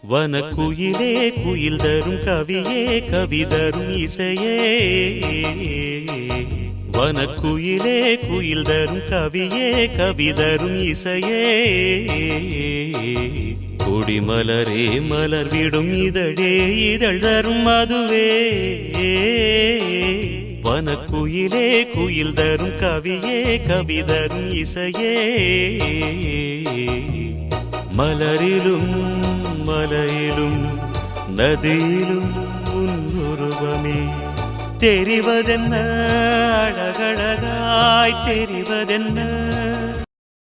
வனக்குயிலே குயில் தரும் கவியே கவி தரும் இசையே வனக்குயிலே குயில் தரும் கவியே கவி தரும் இசையே கொடிமலரே மலர் விடும் இதழே இதழ் தரும் மதுவே வனக்குயிலே குயில் தரும் கவியே கவி தரும் இசையே மலரிலும் மலையிலும் நதியிலும் உன்னுருவமே தெரிவதென்ன அழகழகாய் தெரிவதென்ன